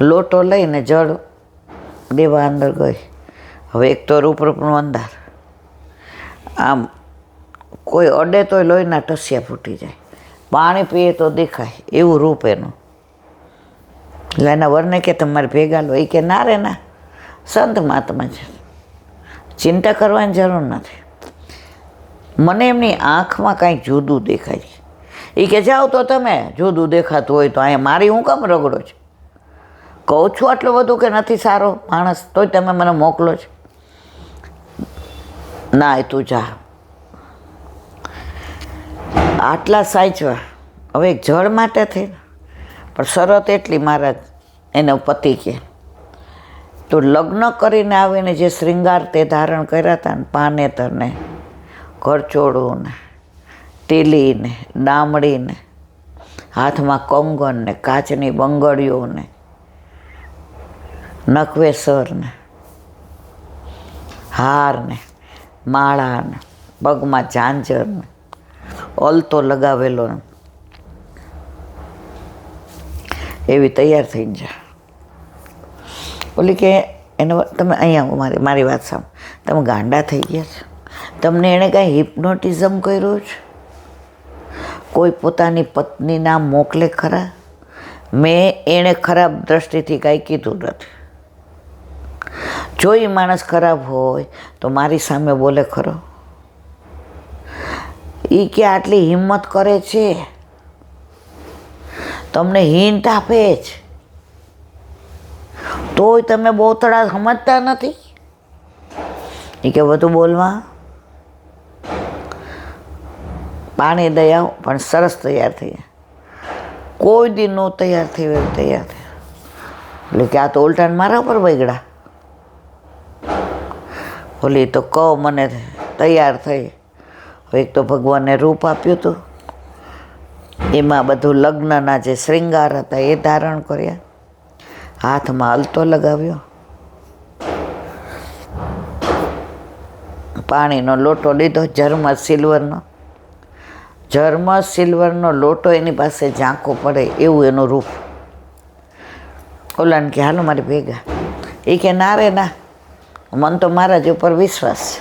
લોટો લઈને જળ દેવા અંદર ગઈ. હવે એક તો રૂપરૂપનું અંધાર, આમ કોઈ અડે તોય લોહીના ટસિયા ફૂટી જાય, પાણી પીએ તો દેખાય એવું રૂપ એનું. એટલે એના વરને કે તમારે ભેગા લો, એ કે ના રે ના, સંત મહાત્મા છે, ચિંતા કરવાની જરૂર નથી. મને એમની આંખમાં કાંઈક જુદું દેખાય. એ કે જાઓ તો તમે, જુદું દેખાતું હોય તો અહીંયા મારી હું કામ રગડો છે? કહું છું આટલું બધું કે નથી સારો માણસ, તોય તમે મને મોકલો છો. ના, એ તું જા. આટલા સાચવા હવે એક જળ માટે થઈ, પણ શરત એટલી, મહારાજ એનો પતિ કે તો લગ્ન કરીને આવીને જે શ્રૃંગાર તે ધારણ કર્યા હતા ને, પાનેતરને, ઘરચોળું ને, ટીલી ને, ડામડી ને, હાથમાં કંગન ને, કાચની બંગડીઓ ને, નખવેસર ને, હાર ને, માળા ને, પગમાં ઝાંઝર ને, ઓલતો લગાવેલો ને, એવી તૈયાર થઈને જા. બોલી કે એને તમે અહીંયા મારી વાત સાંભળો, તમે ગાંડા થઈ ગયા છો? તમને એણે કાંઈ હિપ્નોટિઝમ કર્યું છે? કોઈ પોતાની પત્નીના મોકલે ખરા? મેં એણે ખરાબ દ્રષ્ટિથી કાંઈ કીધું નથી. જો એ માણસ ખરાબ હોય તો મારી સામે બોલે ખરો? એ કે આટલી હિંમત કરે છે, તમને હિંટ આપે છે, તોય તમે બોતડા સમજતા નથી. એ કે બધું બોલવા પાણી દઈ આવ, પણ સરસ તૈયાર થઈ જાય. કોઈ દી નો તૈયાર થઈ હોય તૈયાર થયા. એટલે કે આ તો ઉલટાને મારા ઉપર બગડા. બોલી તો કહો મને, તૈયાર થઈ. એક તો ભગવાનને રૂપ આપ્યું હતું, એમાં બધું લગ્નના જે શ્રૃંગાર હતા એ ધારણ કર્યા, હાથમાં અલતો લગાવ્યો, પાણીનો લોટો લીધો, જર્મ સિલ્વરનો લોટો એની પાસે ઝાંખો પડે એવું એનું રૂપ. ઓલાને કે હાલો મારી ભેગા. એ કે ના રે ના, મન તો મહારાજ ઉપર વિશ્વાસ છે.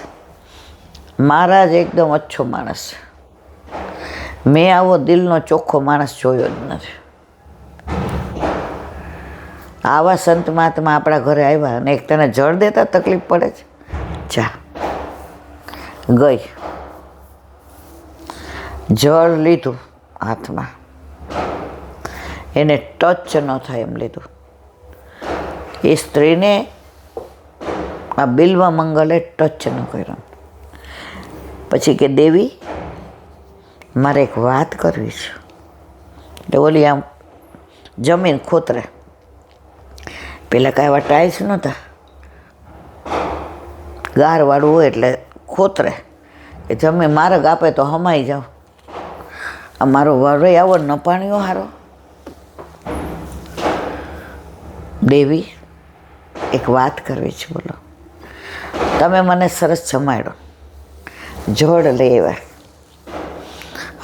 મહારાજ એકદમ અચ્છો માણસ છે, મેં આવો દિલનો ચોખ્ખો માણસ જોયો જ નથી. આવા સંત મહાત્મા આપણા ઘરે આવ્યા અને એક તને જળ દેતા તકલીફ પડે છે? જા. ગઈ, જળ લીધું હાથમાં, એને ટચ ન થાય એમ લીધું. એ સ્ત્રીને આ બિલ્વ મંગલે ટચ ન કર્યો. પછી કે દેવી મારે એક વાત કરવી છે. એટલે ઓલી આમ જમીન ખોતરે, પેલા કાંઈ એવા ટાઇલ્સ નહોતા, ગારવાળું હોય એટલે ખોતરે કે જમીન માર્ગ આપે તો હમાઈ જાઓ. આ મારો વરય આવો નપાણીઓ હારો. દેવી એક વાત કરવી છે, બોલો. તમે મને સરસ જમાડ્યો, જળ લઈ આવ્યા,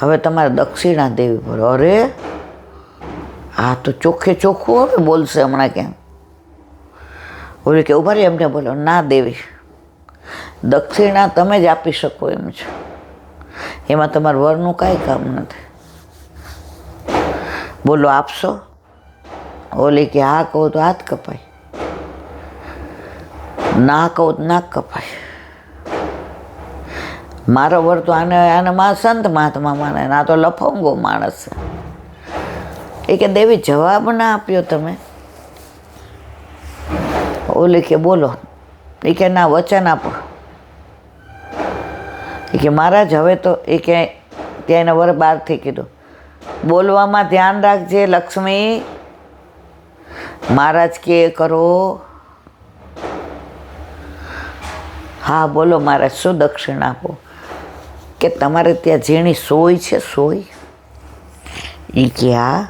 હવે તમારે દક્ષિણા દેવી પડે. અરે આ તો ચોખ્ખે ચોખ્ખું હવે બોલશે હમણાં કેમ? બોલે કે ઉભા રહી, એમને બોલો ના દેવી, દક્ષિણા તમે જ આપી શકો એમ છો, એમાં તમારા વરનું કાંઈ કામ નથી. બોલો આપશો? ઓલી કે હા કહું તો હાથ કપાય, ના કહું તો નાક કપાય. મારો વર તો આને સંત મહાત્મા માને, ના તો લફંગો માણસ છે. એ કે દેવી જવાબ ના આપ્યો તમે. ઓલી કે બોલો. એ કે ના વચન આપો. એ કે મહારાજ હવે તો એ કે ત્યાં એના વર બહારથી કીધું, બોલવામાં ધ્યાન રાખજે લક્ષ્મી, મહારાજ કે કરો. હા બોલો મહારાજ, શું દક્ષિણા આપો? કે તમારે ત્યાં ઝીણી સોય છે? સોય? એ કે હા.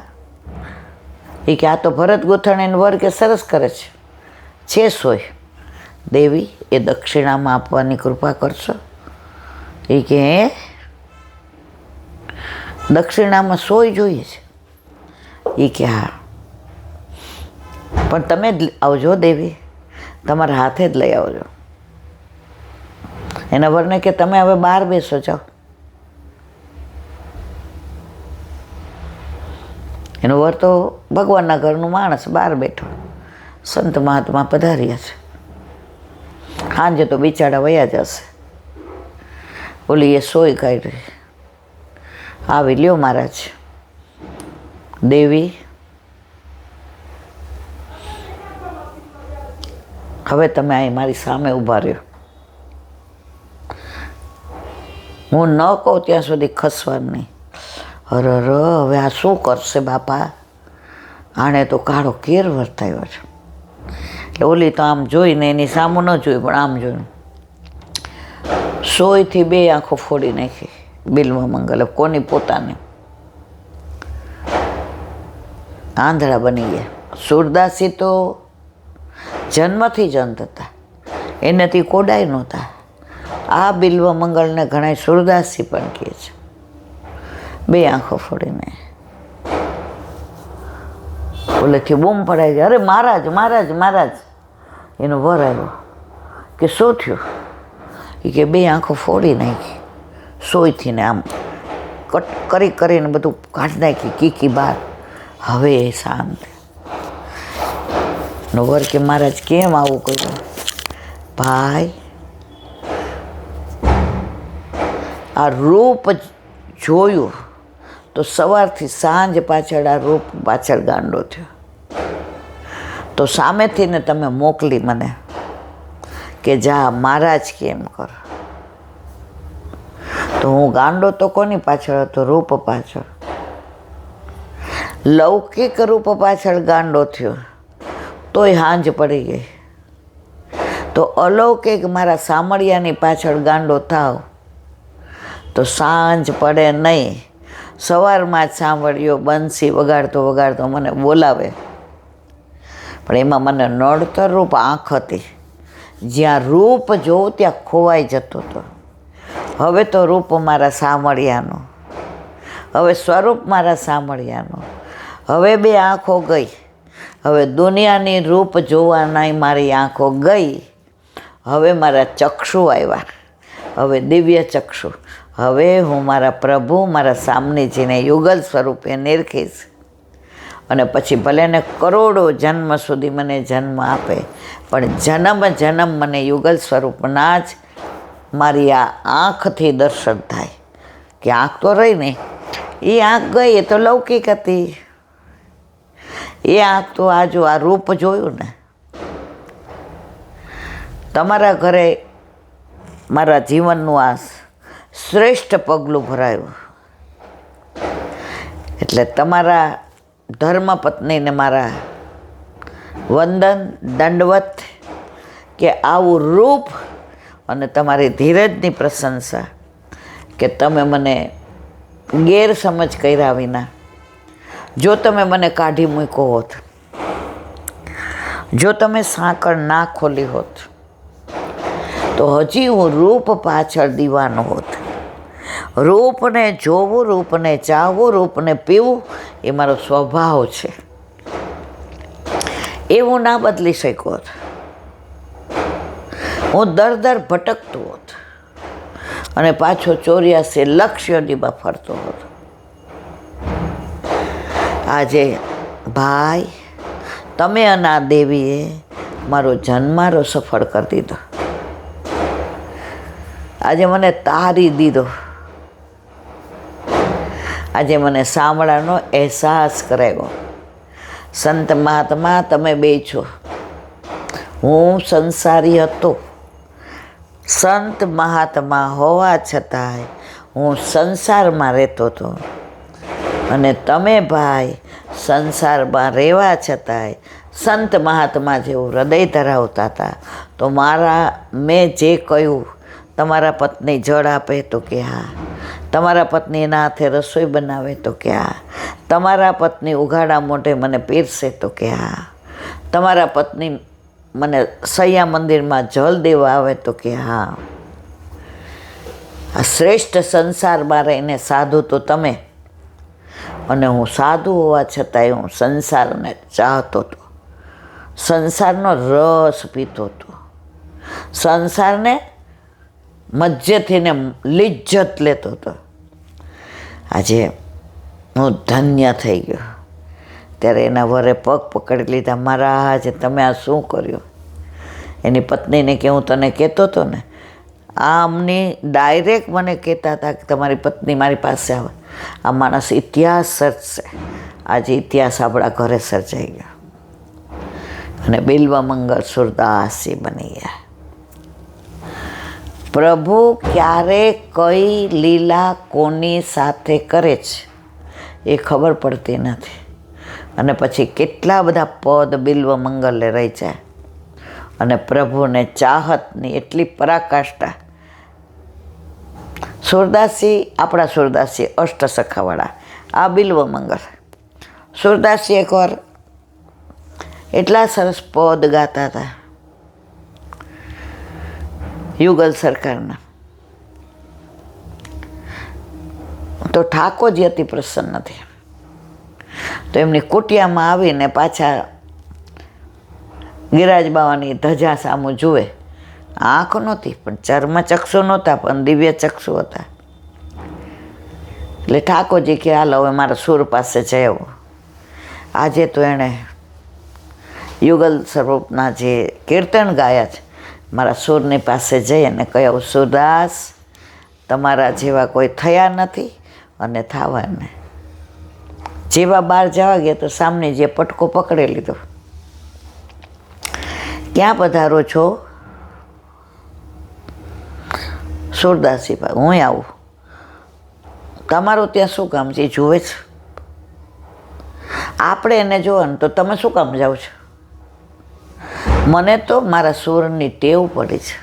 એ કે આ તો ભરત ગોથણ વર કે સરસ કરે છે સોય. દેવી એ દક્ષિણામાં આપવાની કૃપા કરશો? એ કે દક્ષિણામાં સોય જોઈએ છે? એ કે હા. પણ તમે જ આવજો દેવી, તમારા હાથે જ લઈ આવજો. એના વરને કે તમે હવે બહાર બેસો જાઓ. એનો વર તો ભગવાનના ઘરનું માણસ બહાર બેઠો, સંત મહાત્મા પધાર્યા છે. સાંજે તો બિચારા વયા જશે. ઓલી એ સોય કાઢી, આવી લ્યો મહારાજ. દેવી હવે તમે અહીં મારી સામે ઊભા રહ્યો. હું ન કહું ત્યાં સુધી ખસવાનું નહીં. અરર, હવે આ શું કરશે બાપા? આણે તો કાળો કેર વર્તાયો છે. એટલે ઓલી તો આમ જોઈને એની સામું ન જોઈ, પણ આમ જોયું. સોયથી 2 આંખો ફોડી નાખી બિલ્વમંગલે. કોની? પોતાની. આંધળા બની ગયા. સુરદાસી તો જન્મથી જ અંધ હતા, એનાથી કોડાય નહોતા. આ બિલ્વમંગલને ઘણા સુરદાસી પણ કહે છે. 2 આંખો ફોડીને ઓલેથી બૂમ પડાઈ જાય, અરે મહારાજ મહારાજ મહારાજ. એનો વર આવ્યો કે શું થયું? એ કે 2 આંખો ફોડી નાખી સોયથી ને આમ કટ કરીને બધું કાઢી નાખી કીકી બહાર. હવે એ શાંત. નો વર કે મહારાજ કેમ આવું કર્યું? ભાઈ આ રૂપ જોયું તો સવારથી સાંજ પાછળ આ રૂપ પાછળ ગાંડો થયો. તો સામેથી ને તમે મોકલી મને કે જા મહારાજ કેમ કરો. તો હું ગાંડો તો કોની પાછળ હતો? રૂપ પાછળ. લૌકિક રૂપ પાછળ ગાંડો થયો તોય હાંજ પડી ગઈ. તો અલૌકિક મારા સામળિયાની પાછળ ગાંડો થાવ તો સાંજ પડે નહીં. સવારમાં જ સાંભળ્યો બંસી વગાડતો વગાડતો મને બોલાવે, પણ એમાં મને નડતર રૂપ આંખ હતી. જ્યાં રૂપ જોઉં ત્યાં ખોવાઈ જતો હતો. હવે તો રૂપ મારા સામળિયાનું, હવે સ્વરૂપ મારા સામળિયાનું. હવે 2 આંખો ગઈ. હવે દુનિયાની રૂપ જોવાના મારી આંખો ગઈ. હવે મારા ચક્ષુ આવ્યા, હવે દિવ્ય ચક્ષુ. હવે હું મારા પ્રભુ, મારા સામનેજીને યુગલ સ્વરૂપે નિરખીશ. અને પછી ભલે ને કરોડો જન્મ સુધી મને જન્મ આપે, પણ જન્મ જન્મ મને યુગલ સ્વરૂપના જ મારી આ આંખથી દર્શન થાય. કે આંખ તો રહી ને, એ આંખ ગઈ, એ તો લૌકિક હતી. એ આંખ તો આ રૂપ જોયું ને. તમારા ઘરે મારા જીવનનું આ શ્રેષ્ઠ પગલું ભરાયું. એટલે તમારા ધર્મપત્નીને મારા વંદન દંડવત. કે આવું રૂપ અને તમારી ધીરજની પ્રશંસા કે તમે મને ગેરસમજ કર્યા વિના, જો તમે મને કાઢી મૂક્યો હોત, જો તમે સાંકળ ના ખોલી હોત, તો હજી હું રૂપ પાછળ દીવાનો હોત. રૂપને જોવું, રૂપને ચાહવું, રૂપને પીવું એ મારો સ્વભાવ છે. એવું ના બદલી શક્યો હોત. હું દર ભટકતો હોત અને પાછો 84 લક્ષયોનીમાં ફરતો હતો. આજે ભાઈ તમે અને આ દેવીએ મારો જન્મારો સફળ કરી દીધો. આજે મને તારી દીધો. આજે મને સાંભળવાનો અહેસાસ કરાવ્યો. સંત મહાત્મા તમે 2 છો. હું સંસારી હતો. સંત મહાત્મા હોવા છતાંય હું સંસારમાં રહેતો હતો. અને તમે ભાઈ સંસારમાં રહેવા છતાંય સંત મહાત્મા જેવું હૃદય ધરાવતા હતા. તો મેં જે કહ્યું, તમારા પત્ની જળ આપે તો કે હા, તમારા પત્નીના હાથે રસોઈ બનાવે તો કે હા, તમારા પત્ની ઉઘાડા મોઢે મને પીરસે તો કે હા, તમારા પત્ની મને સૈયા મંદિરમાં જલ દેવા આવે તો કે હા. આ શ્રેષ્ઠ સંસારમાં રહીને સાધુ તો તમે, અને હું સાધુ હોવા છતાંય હું સંસારને ચાહતો હતો. સંસારનો રસ પીતો હતો, સંસારને મજ્જથી ને લિજ્જત લેતો હતો. આજે હું ધન્ય થઈ ગયો. ત્યારે એના વરે પગ પકડી લીધા. મહારાજ, તમે આ શું કર્યું? એની પત્નીને કે હું તને કહેતો હતો ને, આમની ડાયરેક્ટ મને કહેતા હતા કે તમારી પત્ની મારી પાસે આવે. આ માણસ ઇતિહાસ સર્જશે. આજે ઇતિહાસ આપણા ઘરે સર્જાઈ ગયો અને બિલ્વમંગલ સુરદાસજી બની ગયા. પ્રભુ ક્યારે કઈ લીલા કોની સાથે કરે છે એ ખબર પડતી નથી. અને પછી કેટલા બધા પદ બિલ્વમંગલે રહી જાય અને પ્રભુને ચાહતની એટલી પરાકાષ્ઠા. સુરદાસજી, આપણા સુરદાસજી અષ્ટસખાવાળા, આ બિલ્વમંગલ. સુરદાસજી એકવાર એટલા સરસ પદ ગાતા હતા યુગલ સરકારના. તો ઠાકોરજી અતિ પ્રસન્ન થયા. તો એમની કુટિયામાં આવીને પાછા ગિરાજ બાવાની ધજા સામું જુએ. આંખ નહોતી, પણ ચર્મચક્ષુ નહોતા, પણ દિવ્ય ચક્ષુ હતા. એટલે ઠાકોરજી કે હાલ હવે મારા સુર પાસે જઈ આવો. આજે તો એણે યુગલ સ્વરૂપના જે કીર્તન ગાયા છે, મારા સુરની પાસે જઈ અને કહ્યું, સુરદાસ, તમારા જેવા કોઈ થયા નથી અને થવા ને. જેવા બહાર જવા ગયા તો સામને જે પટકો પકડી લીધો. ક્યાં પધારો છો? સુરદાસજી, હું આવું. તમારું ત્યાં શું કામ છે? જુએ છે. આપણે એને જોવો ને તો તમે શું કામ જાઓ છો? મને તો મારા સુરની ટેવ પડી છે,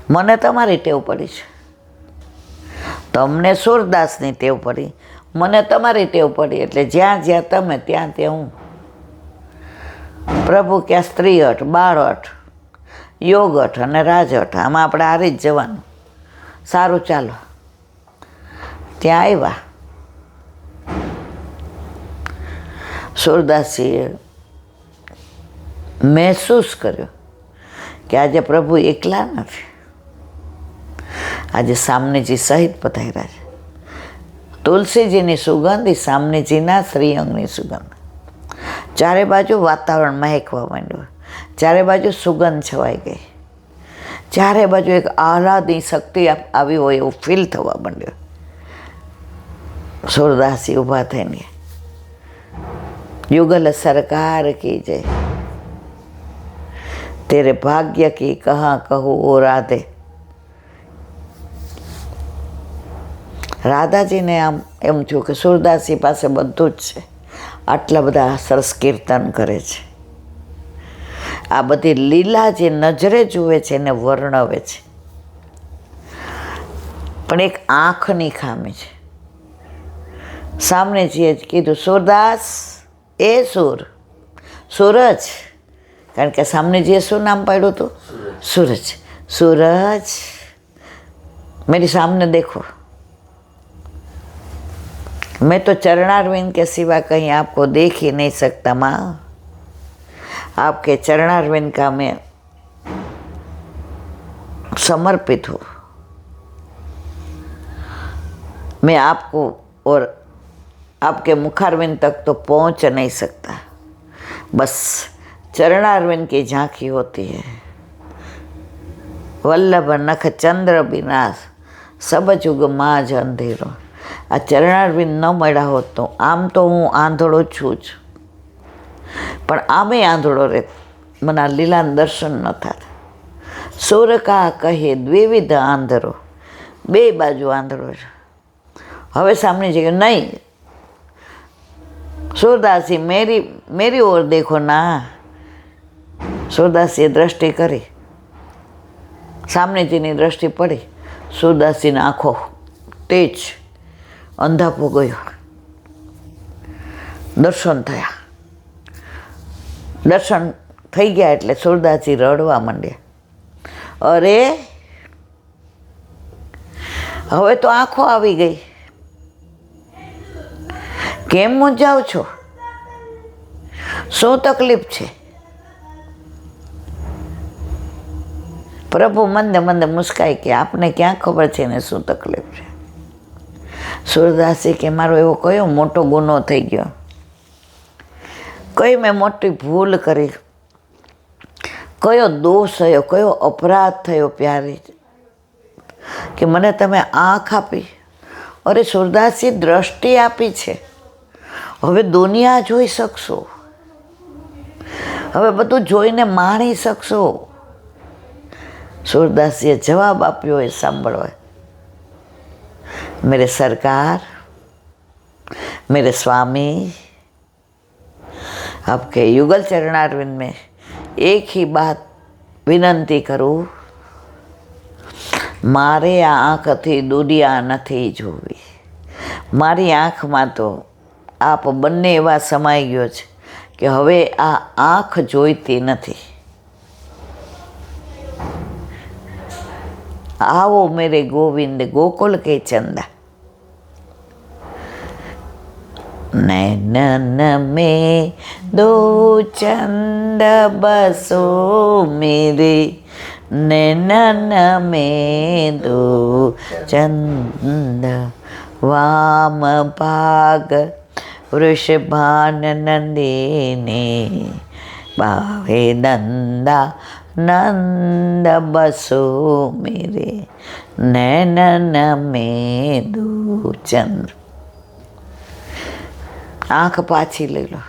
મને તમારી ટેવ પડી છે. તમને સુરદાસની ટેવ પડી, મને તમારી ટેવ પડી. એટલે જ્યાં જ્યાં તમે ત્યાં ત્યાં હું. પ્રભુ ક્યાં સ્ત્રી હઠ, બાળ હઠ, યોગ હઠ અને રાજહઠ, આમાં આપણે હારી જ જવાનું. સારું, ચાલો. ત્યાં આવ્યા. સુરદાસજીએ મહેસૂસ કર્યો કે આજે પ્રભુ એકલા નથી, આજે સામનેજી સહિત પધાર્યા છે. તુલસીજીની સુગંધ એ સામનેજીના શ્રીઅંગની સુગંધ. ચારે બાજુ વાતાવરણ મહેકવા માંડ્યું, ચારે બાજુ સુગંધ છવાઈ ગઈ, ચારે બાજુ એક આહલાદની શક્તિ આવી હોય એવું ફીલ થવા માંડ્યું. સુરદાસજી ઊભા થઈને, युगल सरकार की जय, तेरे भाग्य की कहाँ कहूँ ओ राधे. રાધાજીને આમ એમ થયું કે સુરદાસજી પાસે બધું જ છે. આટલા બધા સરસ કીર્તન કરે છે, આ બધી લીલા જે નજરે જુએ છે એને વર્ણવે છે. પણ એક આંખની ખામી છે. સામનેજીએ કીધું, સુરદાસ, એ સુર, સૂરજ, કારણ કે સામનેજીએ શું નામ પાડ્યું હતું? सूरज. सूरज, मेरे सामने देखो, मैं तो चरणारविंद के सिवा कहीं आपको देख ही नहीं सकता माँ. आपके चरणारविंद का मैं समर्पित हूँ. मैं आपको और आपके मुखारविंद तक तो पहुँच नहीं सकता. बस चरणारविंद की झांकी होती है. वल्लभ नख चंद्र बिना सब जुग माँ ज अंधेरो. આ ચરણારવિંદ ન મળ્યા હોત તો આમ તો હું આંધળો છું જ, પણ આમે આંધળો રહે, મને આ લીલાના દર્શન ન થાત. સુર કા કહે દ્વિવિધ આંધળો, બે બાજુ આંધળો છે. હવે સામે જગ્યા નહીં, सूरदासी मेरी ओर देखो ना. सूरदासीએ દ્રષ્ટિ કરી, સામનેજીની દ્રષ્ટિ પડી. सूरदासीની આંખો તેજ, અંધાપો ગયો. દર્શન થયા. દર્શન થઈ ગયા એટલે सूरदासी રડવા માંડ્યા. અરે હવે તો આંખો આવી ગઈ, કેમ મૂંઝાવ છો? શું તકલીફ છે? પ્રભુ મંદે મંદે મુસ્કાય કે આપને ક્યાં ખબર છે ને શું તકલીફ છે. સૂરદાસજી કે મારો એવો કયો મોટો ગુનો થઈ ગયો, કઈ મેં મોટી ભૂલ કરી, કયો દોષ થયો, કયો અપરાધ થયો પ્યારી કે મને તમે આંખ આપી. અરે સૂરદાસજી દ્રષ્ટિ આપી છે, હવે દુનિયા જોઈ શકશો, હવે બધું જોઈને માણી શકશો. સૂરદાસજીએ જવાબ આપ્યો એ સાંભળો. मेरे सरकार, मेरे स्वामी, आपके युगल चरणारविंद में एक ही बात विनंती करूँ, मारे आ आँखથી દુનિયા નથી જોવી. મારી આંખમાં તો આપ બંને એવા સમાઈ ગયો છે કે હવે આ આંખ જોઈતી નથી. आओ मेरे गोविंद गोकुल के चंदा, नैनन में दो चंद बसो मेरे, नैनन में दो चंद, वाम भाग वृषभान नंदिनी, बावे नंदा नंद बसो मेरे, नैनन में दो चंद्र. આંખ પાછી લઈ લો.